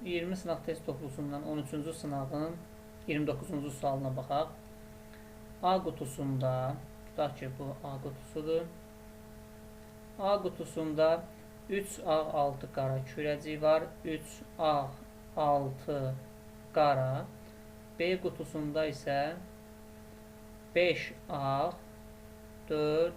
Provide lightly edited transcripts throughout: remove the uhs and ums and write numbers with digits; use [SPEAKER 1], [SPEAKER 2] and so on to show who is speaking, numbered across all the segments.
[SPEAKER 1] 20 sınaq test toplusundan 13-cü sınağın 29-cu sualına baxaq. A qutusunda, tutaq ki bu A qutusudur. A qutusunda 3 ağ 6 qara kürəcik var. 3 ağ 6 qara. B qutusunda isə 5 ağ 4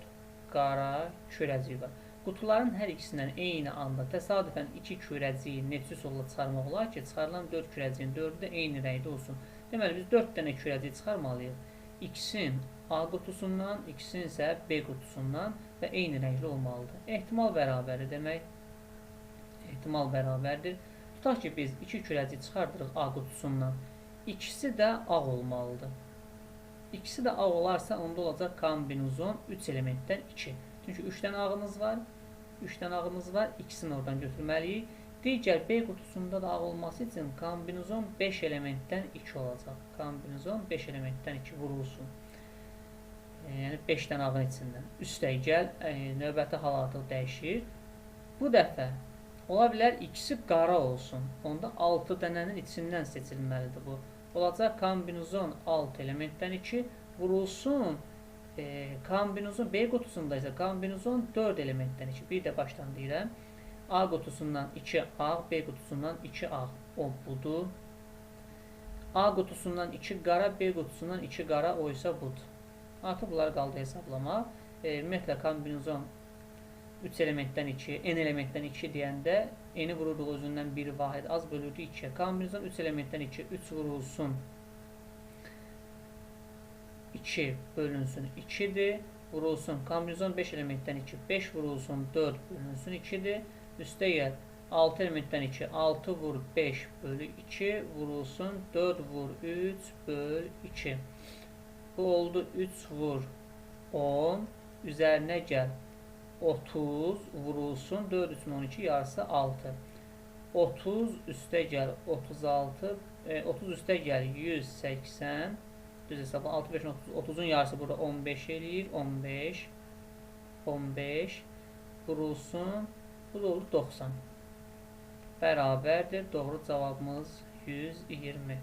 [SPEAKER 1] qara kürəcik var. Qutuların hər ikisindən eyni anda təsadüfən 2 kürəciyi neçə üsulla çıxarmaq olar ki, çıxarılan 4 kürəciyin 4-ü də eyni rəngdə olsun. Deməli, biz 4 dənə kürəciyi çıxarmalıyıq. İkisinin A qutusundan, ikisinin isə B qutusundan və eyni rəngli olmalıdır. Ehtimal bərabərdir demək. Ehtimal bərabərdir. Tutaq ki, biz 2 kürəciyi çıxardırıq A qutusundan. İkisi də ağ olmalıdır. İkisi də ağ olarsa, onda olacaq kombinizon 3 elementdən 2. Çünki 3 dənə ağımız var. 3 dənə ağımız var. İkisini oradan götürməliyik. Digər B qutusunda da ağ olması üçün kombinizon 5 elementdən 2 olacaq. Kombinizon 5 elementdən 2 vurulsun. Yəni 5 dənə ağın içindən. Üstəgəl növbəti hal artıq dəyişir. Bu dəfə ola bilər ikisi qara olsun. Onda 6 dənənin içindən seçilməlidir bu. Olacaq kombinizon 6 elementdən 2 vurulsun. Kombinizon B qutusunda isə kombinizon 4 elementdən 2. Bir də başdan deyirəm. A qutusundan 2 ağ, B qutusundan 2 ağ. O budur. A qutusundan 2 qara, B qutusundan 2 qara, o isə budur. Artıq bunları qaldı hesablamaq. Ümumiyyətlə kombinizon 3 elementdən 2, n elementdən 2 deyəndə n-i vururduq özündən 1 vahid az bölürdü 2. Kombinizon 3 elementdən 2, 3 vurulsun 2 bölünsün 2'dir. Vurulsun kombinizon 5 elementdən 2, 5 vurulsun 4 bölünsün 2'dir. Üstə gəl 6 elementdən 2, 6 vur 5 bölü 2 vurulsun 4 vur 3 böl 2. Bu oldu 3 vur 10. Üzərinə gəl 30 vurulsun 4 3 12 yarısı 6. 30 üstə gəl 36, 30 üstə gəl 180. Düz hesabla 6 5 30, 30'un yarısı burada 15 eləyir. 15 vurulsun. Bu da olur 90. Bərabərdir. Doğru cavabımız 120.